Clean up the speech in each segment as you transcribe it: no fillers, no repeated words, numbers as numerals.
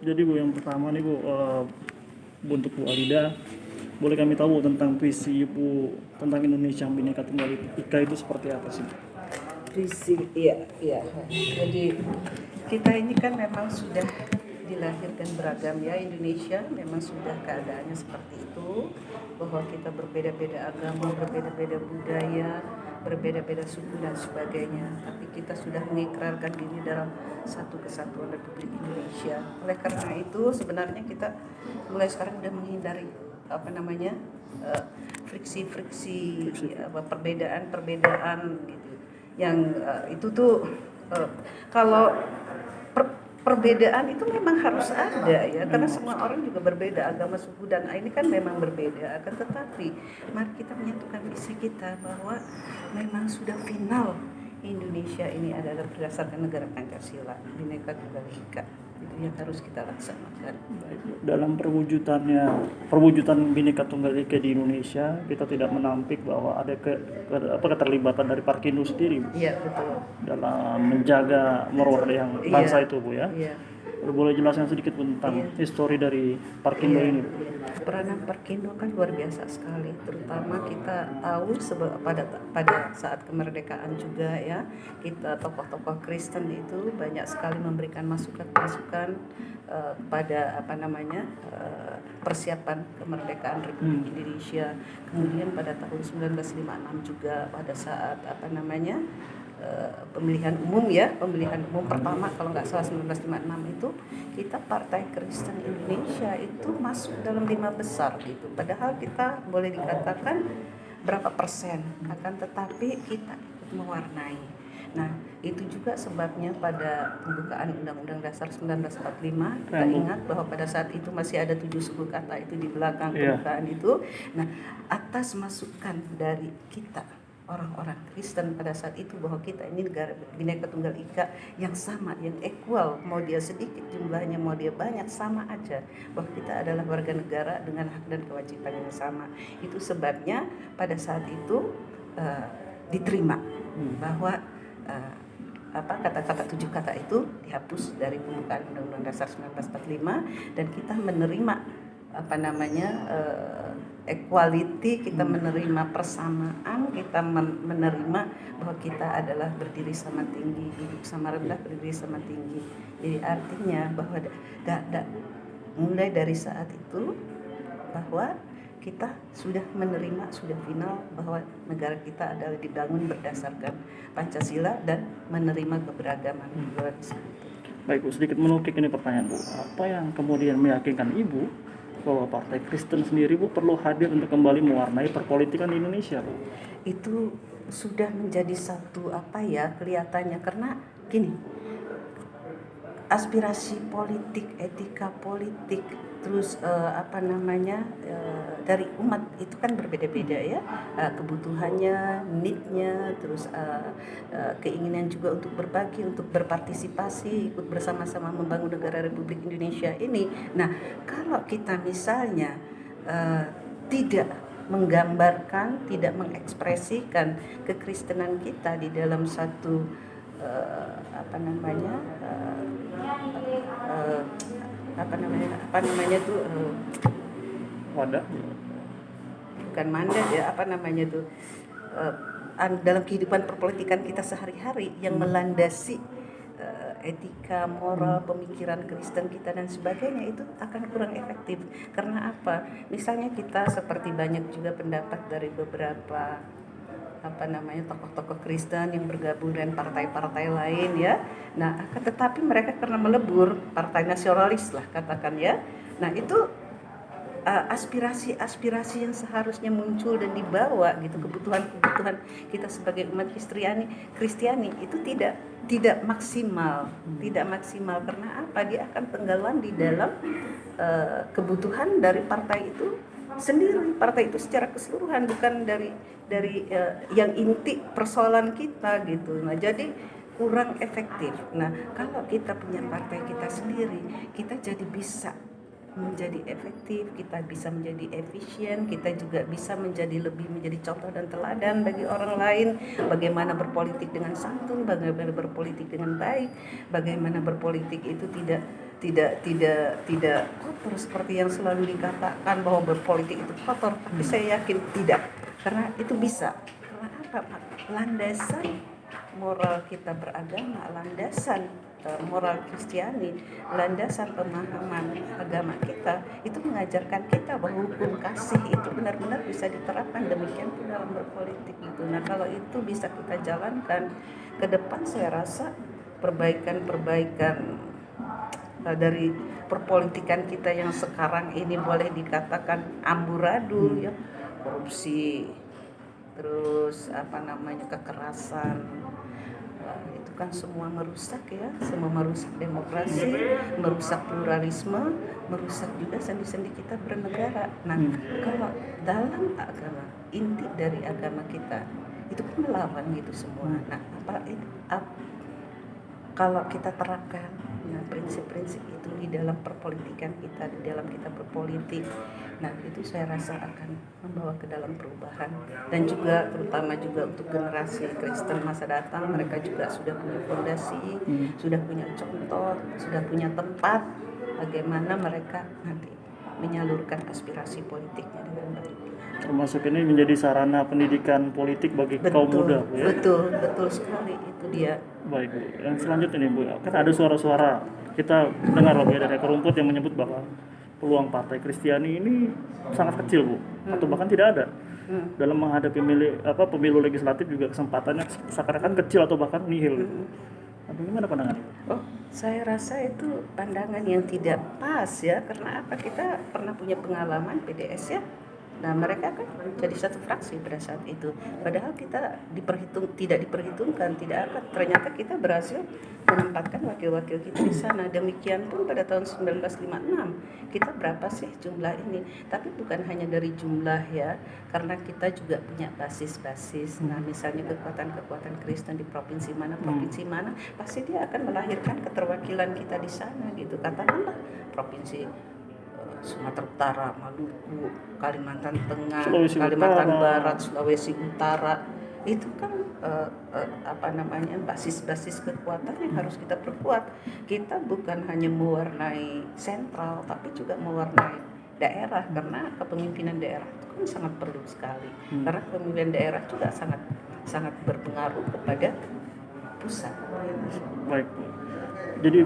Jadi Bu, yang pertama nih Bu, untuk Bu Alida, boleh kami tahu tentang visi Ibu tentang Indonesia yang Bhinneka Tunggal Ika itu seperti apa sih? Visi, iya, iya. Jadi kita ini kan memang sudah dilahirkan beragam ya, Indonesia memang sudah keadaannya seperti itu, bahwa kita berbeda-beda agama, berbeda-beda budaya, berbeda-beda suku dan sebagainya. Tapi kita sudah mengikrarkan diri dalam satu kesatuan Republik Indonesia. Oleh karena itu sebenarnya kita mulai sekarang sudah menghindari friksi-friksi, perbedaan-perbedaan gitu. Yang itu tuh kalau perbedaan itu memang harus ada ya, karena semua orang juga berbeda, agama, suku dan ini kan memang berbeda. Akan tetapi mari kita menyatukan visi kita bahwa memang sudah final Indonesia ini adalah berdasarkan negara Pancasila, Bhinneka Tunggal Ika. Itu yang harus kita laksanakan. Dalam perwujudan Bhinneka Tunggal Ika di Indonesia, kita tidak menampik bahwa ada keterlibatan dari Parkindo sendiri Bu, Iya, betul. dalam menjaga marwah yang bangsa itu Bu ya. Iya. Boleh jelaskan sedikit tentang histori dari Parkindo ini Bu? Peranan Parkindo kan luar biasa sekali, terutama kita tahu pada saat kemerdekaan juga ya, kita tokoh-tokoh Kristen itu banyak sekali memberikan masukan-masukan pada persiapan kemerdekaan Republik Indonesia. Kemudian pada tahun 1956 juga pada saat pemilihan umum pertama kalau nggak salah 1956 itu kita Partai Kristen Indonesia itu masuk dalam 5 besar gitu. Padahal kita boleh dikatakan berapa persen, akan tetapi kita ikut mewarnai. Nah, itu juga sebabnya pada pembukaan Undang-Undang Dasar 1945 kita ingat bahwa pada saat itu masih ada 7 suku kata itu di belakang pembukaan itu. Nah, atas masukan dari kita orang-orang Kristen pada saat itu bahwa kita ini negara Bhinneka Tunggal Ika yang sama, yang equal, mau dia sedikit jumlahnya, mau dia banyak, sama aja, bahwa kita adalah warga negara dengan hak dan kewajiban yang sama. Itu sebabnya pada saat itu diterima bahwa kata-kata 7 kata itu dihapus dari pembukaan Undang-Undang Dasar 1945 dan kita menerima equality, kita menerima persamaan, kita menerima bahwa kita adalah berdiri sama tinggi, duduk sama rendah, berdiri sama tinggi. Jadi artinya bahwa mulai dari saat itu bahwa kita sudah menerima, sudah final bahwa negara kita adalah dibangun berdasarkan Pancasila dan menerima keberagaman. Baik Bu, sedikit menukik ini pertanyaan Bu, apa yang kemudian meyakinkan Ibu bahwa Partai Kristen sendiri Bu perlu hadir untuk kembali mewarnai perpolitikan di Indonesia Bu? Itu sudah menjadi satu kelihatannya, karena gini, aspirasi politik, etika politik, terus dari umat itu kan berbeda-beda ya, kebutuhannya, need-nya, terus keinginan juga untuk berbagi, untuk berpartisipasi, ikut bersama-sama membangun negara Republik Indonesia ini. Nah, kalau kita misalnya tidak menggambarkan, tidak mengekspresikan kekristenan kita di dalam satu Wadah? Bukan mandat ya, dalam kehidupan perpolitikan kita sehari-hari yang melandasi etika, moral, pemikiran Kristen kita dan sebagainya, itu akan kurang efektif. Karena apa? Misalnya kita seperti banyak juga pendapat dari beberapa tokoh-tokoh Kristen yang bergabung dengan partai-partai lain ya. Nah, tetapi mereka karena melebur partai nasionalis lah katakan ya. Nah, itu aspirasi-aspirasi yang seharusnya muncul dan dibawa gitu, kebutuhan-kebutuhan kita sebagai umat Kristiani itu tidak maksimal. Karena apa? Dia akan tenggelam di dalam kebutuhan dari partai itu sendiri, partai itu secara keseluruhan, bukan dari yang inti persoalan kita gitu. Nah, jadi kurang efektif. Nah, kalau kita punya partai kita sendiri, kita jadi bisa menjadi efektif, kita bisa menjadi efisien, kita juga bisa menjadi contoh dan teladan bagi orang lain, bagaimana berpolitik dengan santun, bagaimana berpolitik dengan baik, bagaimana berpolitik itu tidak kotor seperti yang selalu dikatakan bahwa berpolitik itu kotor, tapi saya yakin tidak, karena itu bisa. Karena apa? Landasan moral kita beragama, landasan moral Kristiani, landasan pemahaman agama kita itu mengajarkan kita bahwa hukum kasih itu benar-benar bisa diterapkan, demikian pun dalam berpolitik gitu. Nah, kalau itu bisa kita jalankan ke depan, saya rasa perbaikan dari perpolitikan kita yang sekarang ini boleh dikatakan amburadul, ya, korupsi, terus kekerasan, itu kan semua merusak demokrasi, merusak pluralisme, merusak juga sendi-sendi kita bernegara. Nah, kalau dalam agama, inti dari agama kita itu kan melawan gitu semua. Nah, kalau kita terapkan prinsip-prinsip itu di dalam perpolitikan kita, di dalam kita berpolitik, nah itu saya rasa akan membawa ke dalam perubahan. Dan juga terutama juga untuk generasi Kristen masa datang, mereka juga sudah punya fondasi, sudah punya contoh, sudah punya tempat bagaimana mereka nanti menyalurkan aspirasi politiknya dengan baik. Termasuk ini menjadi sarana pendidikan politik bagi kaum muda, Bu, ya? Betul sekali, itu dia. Baik, Bu. Yang selanjutnya nih, Bu, kan ada suara-suara kita dengar loh dari akar rumput yang menyebut bahwa peluang Partai Kristiani ini sangat kecil, Bu, atau bahkan tidak ada. Dalam menghadapi pemilu legislatif juga kesempatannya seakan-akan kecil atau bahkan nihil. Bagaimana pandangannya? Saya rasa itu pandangan yang tidak pas ya, karena apa? Kita pernah punya pengalaman PDS ya. Nah, mereka kan jadi satu fraksi pada saat itu. Padahal kita tidak diperhitungkan, tidak akan. Ternyata kita berhasil menempatkan wakil-wakil kita di sana. Demikian pun pada tahun 1956. Kita berapa sih jumlah ini? Tapi bukan hanya dari jumlah ya, karena kita juga punya basis-basis. Nah, misalnya kekuatan-kekuatan Kristen di provinsi mana, pasti dia akan melahirkan keterwakilan kita di sana gitu. Katakanlah provinsi Sumatera Utara, Maluku, Kalimantan Tengah, Kalimantan Barat, Sulawesi Utara, itu kan basis-basis kekuatan yang harus kita perkuat. Kita bukan hanya mewarnai sentral, tapi juga mewarnai daerah, karena kepemimpinan daerah itu kan sangat perlu sekali. Karena kepemimpinan daerah juga sangat berpengaruh kepada pusat. Baik. Jadi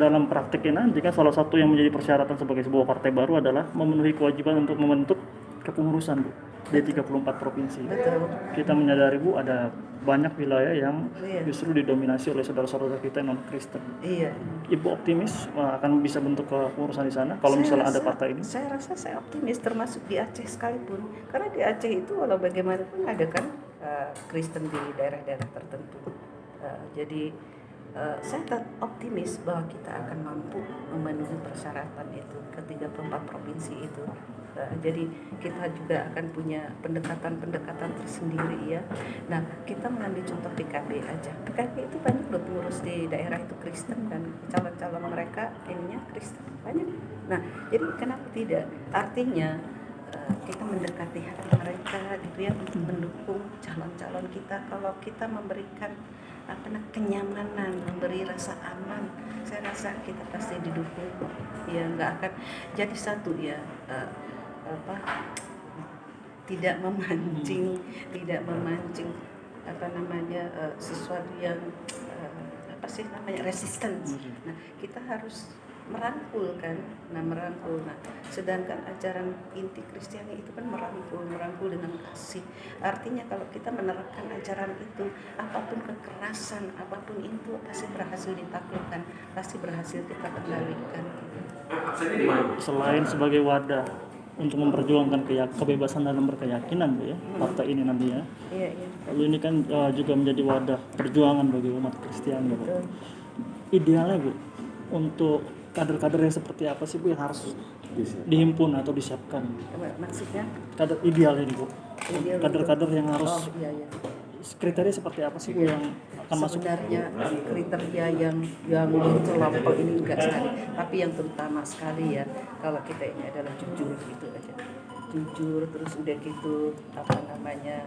dalam praktiknya nanti kan salah satu yang menjadi persyaratan sebagai sebuah partai baru adalah memenuhi kewajiban untuk membentuk kepengurusan, Bu, di 34 provinsi. Betul. Kita menyadari, Bu, ada banyak wilayah yang justru didominasi oleh saudara-saudara kita non Kristen. Iya. Ibu optimis akan bisa bentuk kepengurusan di sana kalau misalnya ada partai ini? Saya optimis, termasuk di Aceh sekalipun. Karena di Aceh itu walau bagaimanapun ada kan Kristen di daerah-daerah tertentu. Jadi saya tetap optimis bahwa kita akan mampu memenuhi persyaratan itu ke 34 provinsi itu. Jadi kita juga akan punya pendekatan tersendiri ya. Nah, kita mengambil contoh PKB aja. PKB itu banyak loh pengurus di daerah itu Kristen dan calon-calon mereka ininya Kristen banyak. Nah, jadi kenapa tidak? Artinya kita mendekati hati mereka gitu ya, untuk mendukung calon-calon kita. Kalau kita memberikan kenyamanan, memberi rasa aman, saya rasa kita pasti didukung ya, nggak akan jadi satu ya, tidak memancing sesuatu yang resistance. Nah, kita harus merangkul kan, sedangkan ajaran inti Kristiani itu kan merangkul dengan kasih. Artinya kalau kita menerapkan ajaran itu, apapun kekerasan, apapun itu pasti berhasil ditaklukkan, pasti berhasil kita kendalikan. Selain sebagai wadah untuk memperjuangkan kebebasan dalam berkeyakinan, Bu, ya, partai ini nantinya. Iya. Lalu ini kan juga menjadi wadah perjuangan bagi umat Kristiani, Bu. Idealnya, Bu, untuk kader-kadernya seperti apa sih, Bu, yang harus dihimpun atau disiapkan? Maksudnya? Kader idealnya nih, Bu. Kader-kader yang harus kriteria seperti apa sih Bu yang akan masuk? Sebenarnya kriteria yang terlampau ini enggak sekali, tapi yang terutama sekali ya kalau kita ini adalah jujur gitu aja, jujur terus udah gitu apa namanya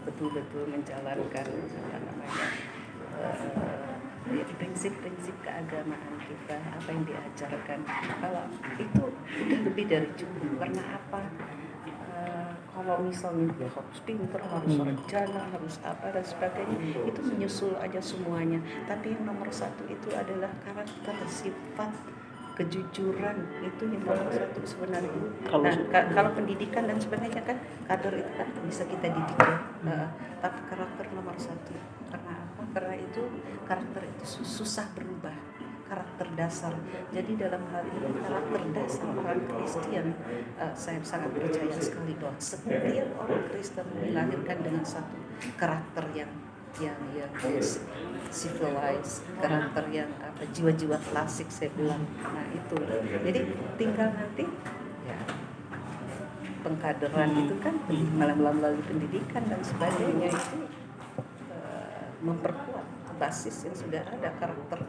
betul-betul menjalankan apa namanya prinsip-prinsip keagamaan kita, apa yang diajarkan. Kalau itu udah lebih dari cukup. Karena apa? Kalau misalnya ya harus pintar, harus sarjana, harus apa dan sebagainya, itu menyusul aja semuanya. Tapi yang nomor satu itu adalah karakter, sifat, kejujuran, itu yang nomor satu sebenarnya. Kalau pendidikan dan sebagainya kan kader itu kan bisa kita didik ya. Tapi karakter nomor satu. Karena apa? Karena itu karakter itu susah berubah. Karakter dasar. Jadi dalam hal ini karakter dasar orang Kristen, saya sangat percaya sekali bahwa setiap orang Kristen dilahirkan dengan satu karakter yang civilized, karakter yang jiwa-jiwa klasik saya bilang. Nah itu. Jadi tinggal nanti ya pengkaderan itu kan melalui pendidikan dan sebagainya itu memperkuat basis yang sudah ada, karakter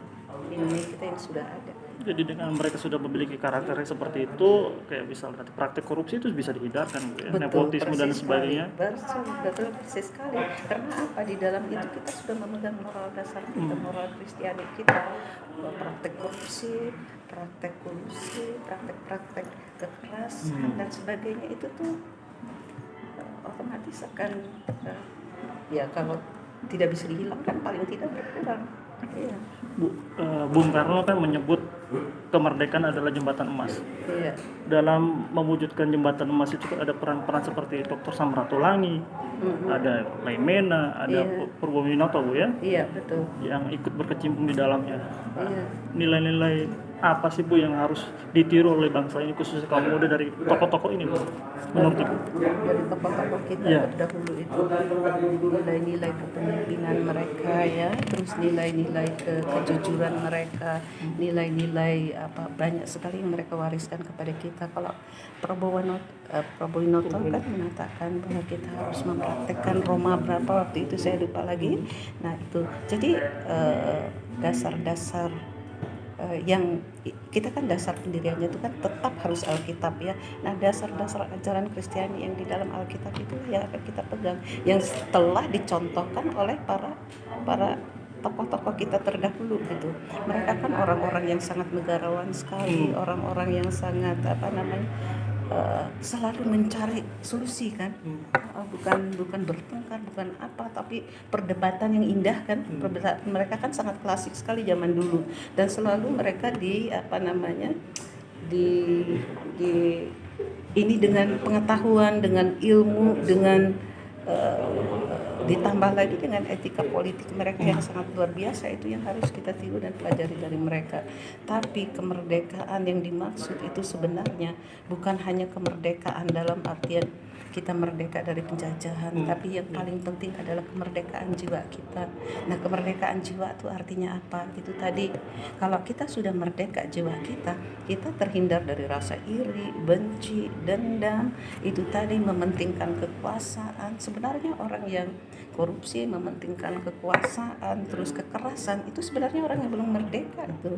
Indonesia kita yang sudah ada. Jadi dengan mereka sudah memiliki karakter yang seperti itu, kayak misalnya nanti praktek korupsi itu bisa dihindarkan, ya? Nepotisme dan sebagainya. Betul persis sekali. Karena apa? Di dalam itu kita sudah memegang moral dasar kita, moral Kristiani kita. Praktek korupsi, praktek kekerasan dan sebagainya itu tuh otomatis akan ya kalau tidak bisa dihilangkan paling tidak berkurang. Iya. Bung Karno kan menyebut kemerdekaan adalah jembatan emas. Iya. Dalam mewujudkan jembatan emas itu ada peran-peran seperti Dr. Samratulangi, ada Laimena, ada Purwowinoto Bu ya. Iya betul. Yang ikut berkecimpung di dalamnya. Iya. Nilai-nilai apa sih Bu yang harus ditiru oleh bangsa ini khususnya kaum muda dari tokoh-tokoh ini Bu? Menurut Ibu? Dari tokoh-tokoh kita terdahulu itu nilai-nilai kepemimpinan mereka ya, terus nilai-nilai kejujuran mereka, nilai-nilai apa banyak sekali yang mereka wariskan kepada kita. Kalau Purwowinoto kan mengatakan bahwa kita harus mempraktekkan Roma berapa waktu itu saya lupa lagi. Nah itu jadi dasar-dasar yang kita kan dasar pendiriannya itu kan tetap harus Alkitab ya. Nah dasar-dasar ajaran Kristiani yang di dalam Alkitab itu yang akan kita pegang, yang telah dicontohkan oleh para tokoh-tokoh kita terdahulu gitu. Mereka kan orang-orang yang sangat negarawan sekali, orang-orang yang sangat selalu mencari solusi kan, bukan bertengkar, bukan apa, tapi perdebatan yang indah kan. Perdebatan mereka kan sangat klasik sekali zaman dulu, dan selalu mereka ini dengan pengetahuan, dengan ilmu, dengan ditambah lagi dengan etika politik mereka yang sangat luar biasa. Itu yang harus kita tiru dan pelajari dari mereka. Tapi kemerdekaan yang dimaksud itu sebenarnya bukan hanya kemerdekaan dalam artian kita merdeka dari penjajahan, tapi yang paling penting adalah kemerdekaan jiwa kita. Nah kemerdekaan jiwa itu artinya apa? Itu tadi, kalau kita sudah merdeka jiwa kita terhindar dari rasa iri, benci, dendam. Itu tadi mementingkan kekuasaan. Sebenarnya orang yang korupsi mementingkan kekuasaan, terus kekerasan, itu sebenarnya orang yang belum merdeka, itu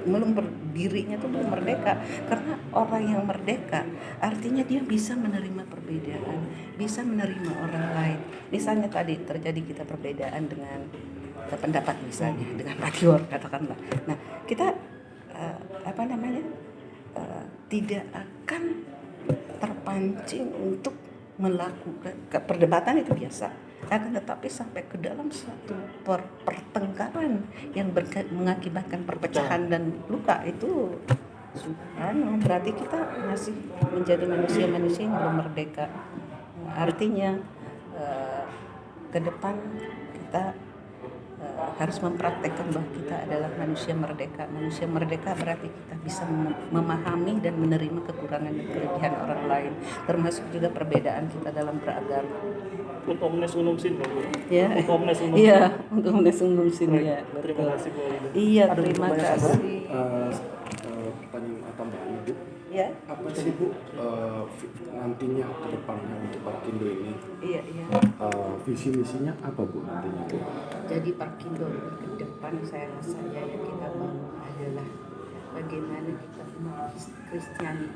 belum berdirinya itu belum merdeka. Karena orang yang merdeka artinya dia bisa menerima perbedaan, bisa menerima orang lain. Misalnya tadi terjadi kita perbedaan dengan pendapat misalnya dengan Pak Dior katakanlah. Nah kita tidak akan terpancing untuk melakukan perdebatan itu biasa, akan tetapi sampai ke dalam suatu pertengkaran yang mengakibatkan perpecahan dan luka, itu berarti kita masih menjadi manusia-manusia yang belum merdeka. Artinya ke depan kita harus mempraktekkan bahwa kita adalah manusia merdeka. Manusia merdeka berarti kita bisa memahami dan menerima kekurangan dan kelebihan orang lain, termasuk juga perbedaan kita dalam beragama. Ut omnes unum sin, Ya. Ut omnes unum. Iya, untuk omnes unum sin ya. Terima kasih Bu. Iya, terima kasih. pertanyaan tambahan Bu, Ya, apa tadi Bu nantinya ke depannya untuk Parkindo ini? iya, iya. Visi misinya apa Bu nantinya Bu? Jadi Parkindo ke depan saya rasa ya yang kita bangun adalah bagaimana kita umat Kristiani